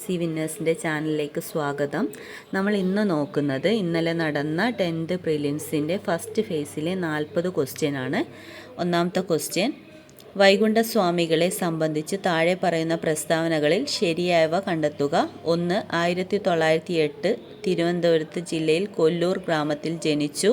S വിന്നേഴ്സിൻ്റെ ചാനലിലേക്ക് സ്വാഗതം. നമ്മൾ ഇന്ന് നോക്കുന്നത് ഇന്നലെ നടന്ന 10th പ്രിലിംസിൻ്റെ ഫസ്റ്റ് ഫേസിലെ 40 ക്വസ്റ്റ്യനാണ്. ഒന്നാമത്തെ ക്വസ്റ്റ്യൻ, വൈകുണ്ഠസ്വാമികളെ സംബന്ധിച്ച് താഴെ പറയുന്ന പ്രസ്താവനകളിൽ ശരിയായവ കണ്ടെത്തുക. 1. 1908 തിരുവനന്തപുരത്ത് ജില്ലയിൽ കൊല്ലൂർ ഗ്രാമത്തിൽ ജനിച്ചു.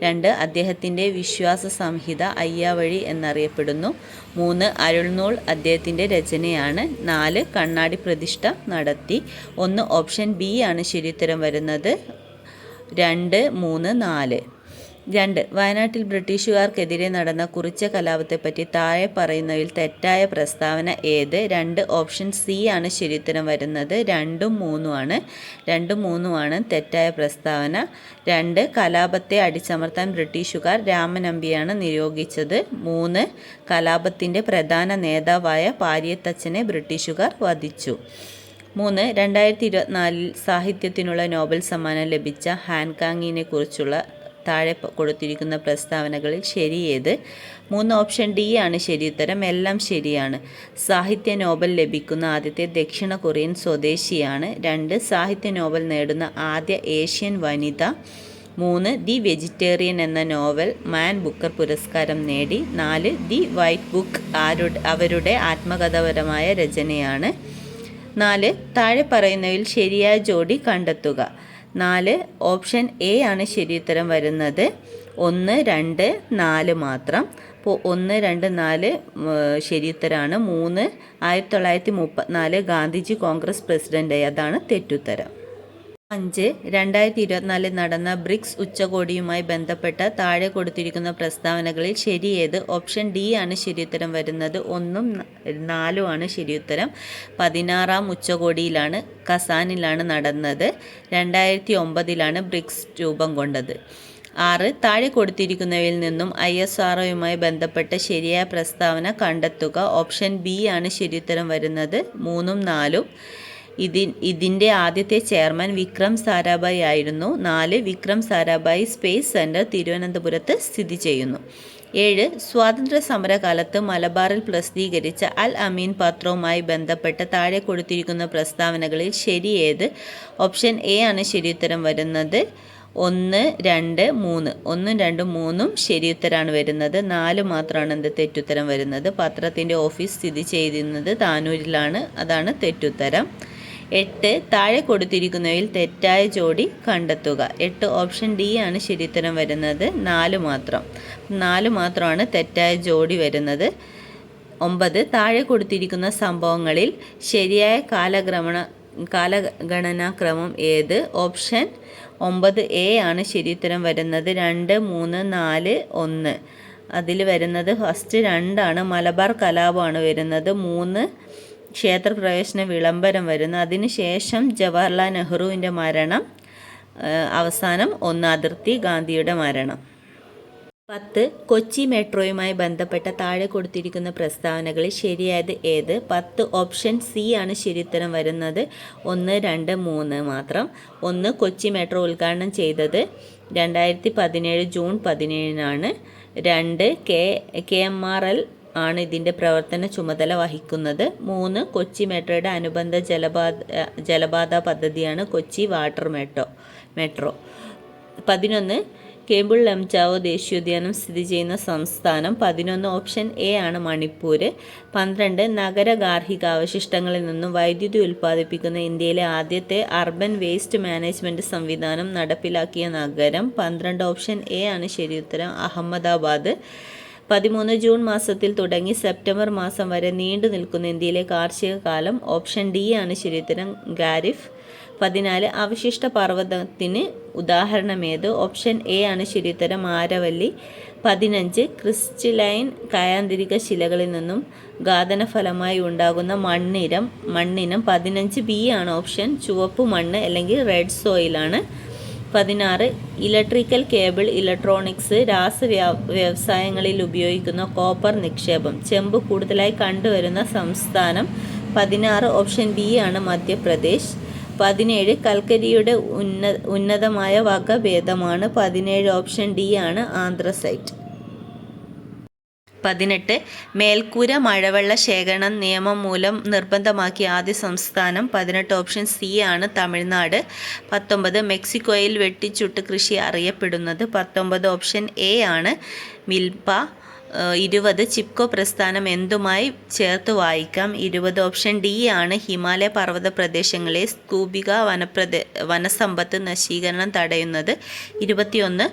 2. അദ്ദേഹത്തിൻ്റെ വിശ്വാസ സംഹിത അയ്യാവഴി എന്നറിയപ്പെടുന്നു. 3. അരുൾനൂൽ അദ്ദേഹത്തിൻ്റെ രചനയാണ്. 4. കണ്ണാടി പ്രതിഷ്ഠ നടത്തി. 1 ഓപ്ഷൻ ബി ആണ് ശരിയുത്തരം വരുന്നത്. 2, 3, 4. 2. വയനാട്ടിൽ ബ്രിട്ടീഷുകാർക്കെതിരെ നടന്ന കുറിച്യ കലാപത്തെപ്പറ്റി താഴെ പറയുന്നതിൽ തെറ്റായ പ്രസ്താവന ഏത്? 2 ഓപ്ഷൻ സി ആണ് ശരിയുത്തരം വരുന്നത്. 2ഉം 3ഉം ആണ്. 2ഉം 3ഉം ആണ് തെറ്റായ പ്രസ്താവന. 2. കലാപത്തെ അടിച്ചമർത്താൻ ബ്രിട്ടീഷുകാർ രാമനമ്പിയാണ് നിയോഗിച്ചത്. 3. കലാപത്തിൻ്റെ പ്രധാന നേതാവായ പാരിയത്തച്ഛനെ ബ്രിട്ടീഷുകാർ വധിച്ചു. 3. 2024 സാഹിത്യത്തിനുള്ള നോബൽ സമ്മാനം ലഭിച്ച ഹാൻകാങ്ങിനെ കുറിച്ചുള്ള താഴെ കൊടുത്തിരിക്കുന്ന പ്രസ്താവനകളിൽ ശരിയേത്? 3 ഓപ്ഷൻ ഡി ആണ് ശരിയുത്തരം. എല്ലാം ശരിയാണ്. സാഹിത്യ നോബൽ ലഭിക്കുന്ന ആദ്യത്തെ ദക്ഷിണ കൊറിയൻ സ്വദേശിയാണ്. 2. സാഹിത്യ നോബൽ നേടുന്ന ആദ്യ ഏഷ്യൻ വനിത. 3. ദി വെജിറ്റേറിയൻ എന്ന നോവൽ മാൻ ബുക്കർ പുരസ്കാരം നേടി. 4. ദി വൈറ്റ് ബുക്ക് അവരുടെ ആത്മകഥാപരമായ രചനയാണ്. 4. താഴെ പറയുന്നതിൽ ശരിയായ ജോഡി കണ്ടെത്തുക. 4 ഓപ്ഷൻ എ ആണ് ശരിയുത്തരം വരുന്നത്. 1, 2, 4 മാത്രം. അപ്പോൾ 1, 2, 4 ശരിയുത്തരമാണ്. 3 1934 ഗാന്ധിജി കോൺഗ്രസ് പ്രസിഡൻ്റായി, അതാണ് തെറ്റുത്തരം. 5. 2024 നടന്ന ബ്രിക്സ് ഉച്ചകോടിയുമായി ബന്ധപ്പെട്ട താഴെ കൊടുത്തിരിക്കുന്ന പ്രസ്താവനകളിൽ ശരിയേത്? ഓപ്ഷൻ ഡി ആണ് ശരിയുത്തരം വരുന്നത്. 1ഉം 4ഉം ആണ് ശരിയുത്തരം. 16ാം ഉച്ചകോടിയിലാണ് കസാനിലാണ് നടന്നത്. 2009 ബ്രിക്സ് രൂപം കൊണ്ടത്. 6. താഴെ കൊടുത്തിരിക്കുന്നവയിൽ നിന്നും ISROയുമായി ബന്ധപ്പെട്ട ശരിയായ പ്രസ്താവന കണ്ടെത്തുക. ഓപ്ഷൻ ബി ആണ് ശരിയുത്തരം വരുന്നത്. 3ഉം 4ഉം. ഇതിൻ്റെ ആദ്യത്തെ ചെയർമാൻ വിക്രം സാരാഭായി ആയിരുന്നു. 4. വിക്രം സാരാഭായി സ്പേസ് സെൻറ്റർ തിരുവനന്തപുരത്ത് സ്ഥിതി ചെയ്യുന്നു. 7. സ്വാതന്ത്ര്യ സമരകാലത്ത് മലബാറിൽ പ്രസിദ്ധീകരിച്ച അൽ അമീൻ പത്രവുമായി ബന്ധപ്പെട്ട് താഴെ കൊടുത്തിരിക്കുന്ന പ്രസ്താവനകളിൽ ശരിയേത്? ഓപ്ഷൻ എ ആണ് ശരിയുത്തരം വരുന്നത്. 1, 2, 3. 1, 2, 3ഉം ശരിയുത്തരാണ് വരുന്നത്. 4 മാത്രമാണ് തെറ്റുത്തരം വരുന്നത്. പത്രത്തിൻ്റെ ഓഫീസ് സ്ഥിതി ചെയ്യുന്നത് താനൂരിലാണ്, അതാണ് തെറ്റുത്തരം. 8. താഴെ കൊടുത്തിരിക്കുന്നവയിൽ തെറ്റായ ജോഡി കണ്ടെത്തുക. 8 ഓപ്ഷൻ ഡി ആണ് ശരിയുത്തരം വരുന്നത്. 4 മാത്രമാണ് തെറ്റായ ജോഡി വരുന്നത്. 9. താഴെ കൊടുത്തിരിക്കുന്ന സംഭവങ്ങളിൽ ശരിയായ കാലഗണനാക്രമം ഏത്? ഓപ്ഷൻ 9A ആണ് ശരിയുത്തരം വരുന്നത്. 2, 3, 4, 1. അതിൽ വരുന്നത് ഫസ്റ്റ് 2 ആണ്. മലബാർ കലാപമാണ് വരുന്നത്. 3 ക്ഷേത്രപ്രവേശന വിളംബരം വരുന്നു. അതിനുശേഷം ജവഹർലാൽ നെഹ്റുവിൻ്റെ മരണം. അവസാനം 1 അതിർത്തി ഗാന്ധിയുടെ മരണം. 10. കൊച്ചി മെട്രോയുമായി ബന്ധപ്പെട്ട താഴെ കൊടുത്തിരിക്കുന്ന പ്രസ്താവനകളിൽ ശരിയായത് ഏത്? 10 ഓപ്ഷൻ സി ആണ് ശരിയുത്തരം വരുന്നത്. 1, 2, 3 മാത്രം. 1. കൊച്ചി മെട്രോ ഉദ്ഘാടനം ചെയ്തത് 2017 ജൂൺ 17-നാണ്. 2. KMRL ആണ് ഇതിൻ്റെ പ്രവർത്തന ചുമതല വഹിക്കുന്നത്. 3. കൊച്ചി മെട്രോയുടെ അനുബന്ധ ജലപാത പദ്ധതിയാണ് Kochi water metro. 11. Cable Lamjao ദേശീയോദ്യാനം സ്ഥിതി ചെയ്യുന്ന സംസ്ഥാനം. 11 ഓപ്ഷൻ എ ആണ് മണിപ്പൂർ. 12. നഗര ഗാർഹിക അവശിഷ്ടങ്ങളിൽ നിന്നും വൈദ്യുതി ഉൽപ്പാദിപ്പിക്കുന്ന ഇന്ത്യയിലെ ആദ്യത്തെ അർബൻ വേസ്റ്റ് മാനേജ്മെൻറ്റ് സംവിധാനം നടപ്പിലാക്കിയ നഗരം. 12 ഓപ്ഷൻ എ ആണ് ശരിയുത്തരം. അഹമ്മദാബാദ്. 13. ജൂൺ മാസത്തിൽ തുടങ്ങി സെപ്റ്റംബർ മാസം വരെ നീണ്ടു നിൽക്കുന്ന ഇന്ത്യയിലെ കാർഷിക കാലം. ഓപ്ഷൻ ഡി ആണ് ശരിയുത്തരം. ഖാരിഫ്. 14. അവശിഷ്ട പർവ്വതത്തിന് ഉദാഹരണമേത്? ഓപ്ഷൻ എ ആണ് ശരിയുത്തരം. ആരവല്ലി. 15. ക്രിസ്റ്റലൈൻ കായാന്തരിക ശിലകളിൽ നിന്നും ഘാതനഫലമായി ഉണ്ടാകുന്ന മണ്ണിനം. 15B ആണ് ഓപ്ഷൻ. ചുവപ്പ് മണ്ണ് അല്ലെങ്കിൽ റെഡ് സോയിലാണ്. 16. ഇലക്ട്രിക്കൽ കേബിൾ, ഇലക്ട്രോണിക്സ്, വ്യവസായങ്ങളിൽ ഉപയോഗിക്കുന്ന കോപ്പർ നിക്ഷേപം. ചെമ്പ് കൂടുതലായി കണ്ടുവരുന്ന സംസ്ഥാനം. 16 ഓപ്ഷൻ ബി ആണ് മധ്യപ്രദേശ്. 17. കൽക്കരിയുടെ ഉന്നതമായ വകഭേദമാണ്. 17 ഓപ്ഷൻ ഡി ആണ് ആന്ത്രസൈറ്റ്. 18. മേൽക്കൂര മഴവെള്ള ശേഖരണം നിയമം മൂലം നിർബന്ധമാക്കിയ ആദ്യ സംസ്ഥാനം. 18 ഓപ്ഷൻ സി ആണ് തമിഴ്നാട്. 19. മെക്സിക്കോയിൽ വെട്ടിച്ചുട്ട് കൃഷി അറിയപ്പെടുന്നത്. 19 ഓപ്ഷൻ എ ആണ് മിൽപ. 20. ചിപ്കോ പ്രസ്ഥാനം എന്തുമായി ചേർത്ത് വായിക്കാം? 20 ഓപ്ഷൻ ഡി ആണ് ഹിമാലയ പർവ്വത പ്രദേശങ്ങളെ സ്കൂബിക വനസമ്പത്ത് നശീകരണം തടയുന്നത്. 21.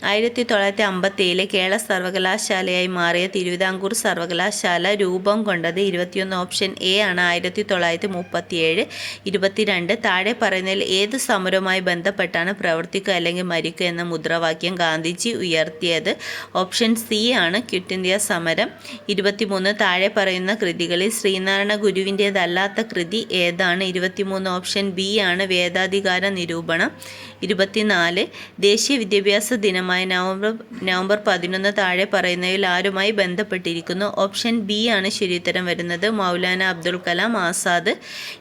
1957 കേരള സർവകലാശാലയായി മാറിയ തിരുവിതാംകൂർ സർവകലാശാല രൂപം കൊണ്ടത്. 21 ഓപ്ഷൻ എ ആണ് 1937. 22. താഴെ പറയുന്നതിൽ ഏത് സമരവുമായി ബന്ധപ്പെട്ടാണ് പ്രവർത്തിക്കുക അല്ലെങ്കിൽ മരിക്കുക എന്ന മുദ്രാവാക്യം ഗാന്ധിജി ഉയർത്തിയത്? ഓപ്ഷൻ സി ആണ് ക്വിറ്റ് ഇന്ത്യ സമരം. 23. താഴെ പറയുന്ന കൃതികളിൽ ശ്രീനാരായണ ഗുരുവിൻ്റേതല്ലാത്ത കൃതി ഏതാണ്? 23 ഓപ്ഷൻ ബി ആണ് വേദാധികാര നിരൂപണം. 24. ദേശീയ വിദ്യാഭ്യാസ ദിനമായ നവംബർ 11 താഴെ പറയുന്നവയിൽ ആരുമായി ബന്ധപ്പെട്ടിരിക്കുന്നു? ഓപ്ഷൻ ബി ആണ് ശരിയുത്തരം വരുന്നത് മൗലാന അബ്ദുൽ കലാം ആസാദ്.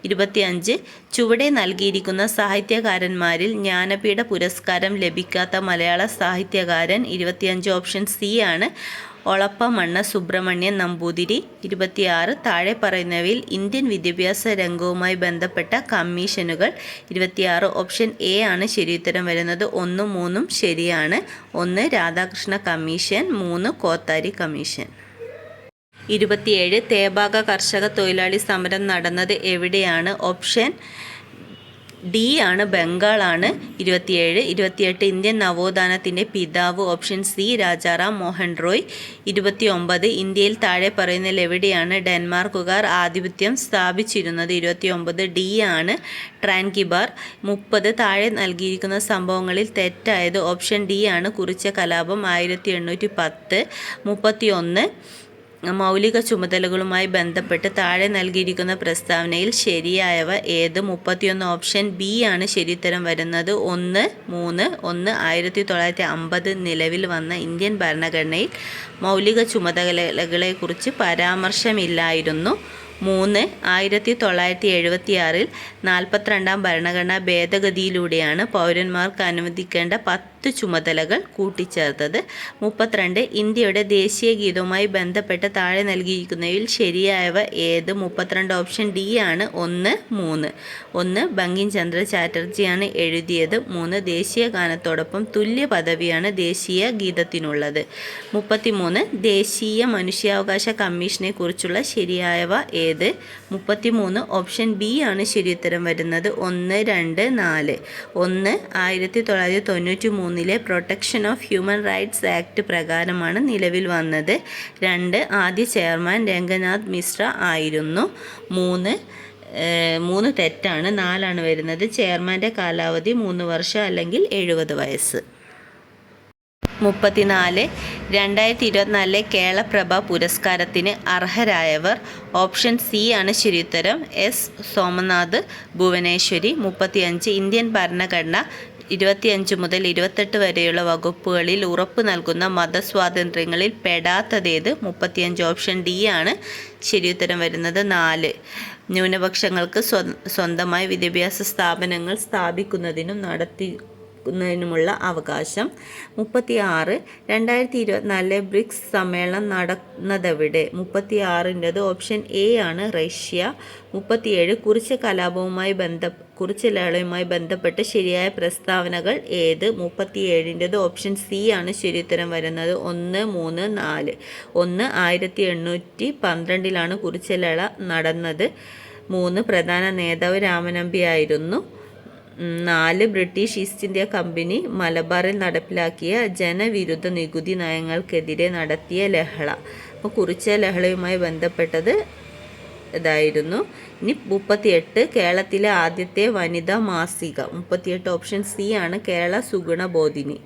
25. ചുവടെ നൽകിയിരിക്കുന്ന സാഹിത്യകാരന്മാരിൽ ജ്ഞാനപീഠ പുരസ്കാരം ലഭിക്കാത്ത മലയാള സാഹിത്യകാരൻ. 25 ഓപ്ഷൻ സി ആണ് ഒളപ്പമണ്ണ സുബ്രഹ്മണ്യൻ നമ്പൂതിരി. 26. താഴെ പറയുന്നവയിൽ ഇന്ത്യൻ വിദ്യാഭ്യാസ രംഗവുമായി ബന്ധപ്പെട്ട കമ്മീഷനുകൾ. 26 ഓപ്ഷൻ എ ആണ് ശരിയുത്തരം വരുന്നത് 1, 3 ശരിയാണ്. 1 രാധാകൃഷ്ണ കമ്മീഷൻ, 3 കോത്താരി കമ്മീഷൻ. 27. തേബാക കർഷക തൊഴിലാളി സമരം നടന്നത് എവിടെയാണ്? ഓപ്ഷൻ ഡി ആണ് ബംഗാളാണ്. 27. 28. ഇന്ത്യൻ നവോത്ഥാനത്തിൻ്റെ പിതാവ്. Option C Rajaram Mohan Roy. 29. ഇന്ത്യയിൽ താഴെ പറയുന്നതിൽ എവിടെയാണ് ഡെൻമാർക്കുകാർ ആധിപത്യം സ്ഥാപിച്ചിരുന്നത്? 29 ഡി ആണ് ട്രാൻകിബാർ. 30. താഴെ നൽകിയിരിക്കുന്ന സംഭവങ്ങളിൽ തെറ്റായത്? ഓപ്ഷൻ ഡി ആണ് കുറിച്ച കലാപം 1810. 31. മൗലിക ചുമതലകളുമായി ബന്ധപ്പെട്ട് താഴെ നൽകിയിരിക്കുന്ന പ്രസ്താവനയിൽ ശരിയായവ ഏത്? 31 ഓപ്ഷൻ ബി ആണ് ശരിയുത്തരം വരുന്നത് 1, 3. 1 1950 നിലവിൽ വന്ന ഇന്ത്യൻ ഭരണഘടനയിൽ മൗലിക ചുമതലകളെക്കുറിച്ച് പരാമർശമില്ലായിരുന്നു. 3 1976 42ാം ഭരണഘടനാ ഭേദഗതിയിലൂടെയാണ് പൗരന്മാർക്ക് അനുവദിക്കേണ്ട 10 ചുമതലകൾ കൂട്ടിച്ചേർത്തത്. 32 ഇന്ത്യയുടെ ദേശീയ ഗീതവുമായി ബന്ധപ്പെട്ട് താഴെ നൽകിയിരിക്കുന്നവയിൽ ശരിയായവ ഏത്? 32 ഓപ്ഷൻ ഡി ആണ് 1, 3. 1 ബങ്കിം ചന്ദ്ര ചാറ്റർജിയാണ് എഴുതിയത്. 3 ദേശീയ ഗാനത്തോടൊപ്പം തുല്യ പദവിയാണ് ദേശീയ ഗീതത്തിനുള്ളത്. 33 ദേശീയ മനുഷ്യാവകാശ കമ്മീഷനെ കുറിച്ചുള്ള ശരിയായവ ഏത്? 33 ഓപ്ഷൻ ബി ആണ് ശരിയുത്തരം വരുന്നത് 1, 2, 4. 1 1993 protection of human rights act പ്രകാരമാണ് നിലവിൽ വന്നത്. 2 ആദ്യ ചെയർമാൻ രംഗനാഥ് മിശ്ര ആയിരുന്നു. 3 തെറ്റാണ്. 4 ആണ് വരുന്നത് ചെയർമാൻ്റെ കാലാവധി 3 വർഷം അല്ലെങ്കിൽ 70 വയസ്സ്. 34 2024 കേരളപ്രഭ പുരസ്കാരത്തിന് അർഹരായവർ. ഓപ്ഷൻ സി ആണ് ശരിയുത്തരം എസ് സോമനാഥ് ഭുവനേശ്വരി. 35 ഇന്ത്യൻ ഭരണഘടന 25 മുതൽ 28 വരെയുള്ള വകുപ്പുകളിൽ ഉറപ്പ് നൽകുന്ന മതസ്വാതന്ത്ര്യങ്ങളിൽ പെടാത്തതേത്? 35 ഓപ്ഷൻ ഡി ആണ് ശരിയുത്തരം വരുന്നത് 4 ന്യൂനപക്ഷങ്ങൾക്ക് സ്വന്തമായി വിദ്യാഭ്യാസ സ്ഥാപനങ്ങൾ സ്ഥാപിക്കുന്നതിനും ുമുള്ള അവകാശം. 36 2024 ബ്രിക്സ് സമ്മേളനം നടന്നതെവിടെ? 36ൻ്റെത് ഓപ്ഷൻ എ ആണ് റഷ്യ. 37 കുറിച്യ ലഹളയുമായി ബന്ധപ്പെട്ട് ശരിയായ പ്രസ്താവനകൾ ഏത്? 37ൻ്റെത് ഓപ്ഷൻ സി ആണ് ശരിയുത്തരം വരുന്നത് 1, 3, 4. 1 1812 കുറിച്യ ലഹള നടന്നത്. 3 പ്രധാന നേതാവ് രാമനമ്പി ആയിരുന്നു. 4 ബ്രിട്ടീഷ് ഈസ്റ്റ് ഇന്ത്യ കമ്പനി മലബാറിൽ നടപ്പിലാക്കിയ ജനവിരുദ്ധ നികുതി നയങ്ങൾക്കെതിരെ നടത്തിയ ലഹള. അപ്പോൾ കുറിച്യ ലഹളയുമായി ബന്ധപ്പെട്ടത് ഇതായിരുന്നു. ഇനി 38 കേരളത്തിലെ ആദ്യത്തെ വനിതാ മാസിക. 38 ഓപ്ഷൻ സി ആണ് കേരള സുഗുണബോധിനി.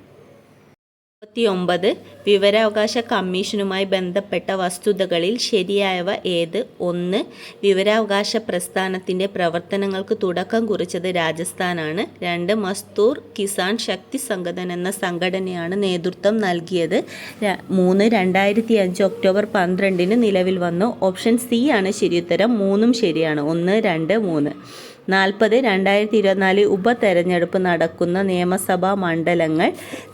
39 വിവരാവകാശ കമ്മീഷനുമായി ബന്ധപ്പെട്ട വസ്തുതകളിൽ ശരിയായവ ഏത്? 1 വിവരാവകാശ പ്രസ്ഥാനത്തിൻ്റെ പ്രവർത്തനങ്ങൾക്ക് തുടക്കം കുറിച്ചത് രാജസ്ഥാനാണ്. 2 മസ്തൂർ കിസാൻ ശക്തി സംഘടന എന്ന സംഘടനയാണ് നേതൃത്വം നൽകിയത്. 3 2005 ഒക്ടോബർ 12 നിലവിൽ വന്നു. ഓപ്ഷൻ സി ആണ് ശരിയുത്തരം 3 ശരിയാണ് 1, 2, 3. 40 2024 ഉപതെരഞ്ഞെടുപ്പ് നടക്കുന്ന നിയമസഭാ മണ്ഡലങ്ങൾ.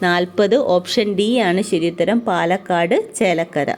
40 ഓപ്ഷൻ ഡി ആണ് ശരിയുത്തരം പാലക്കാട് ചേലക്കര.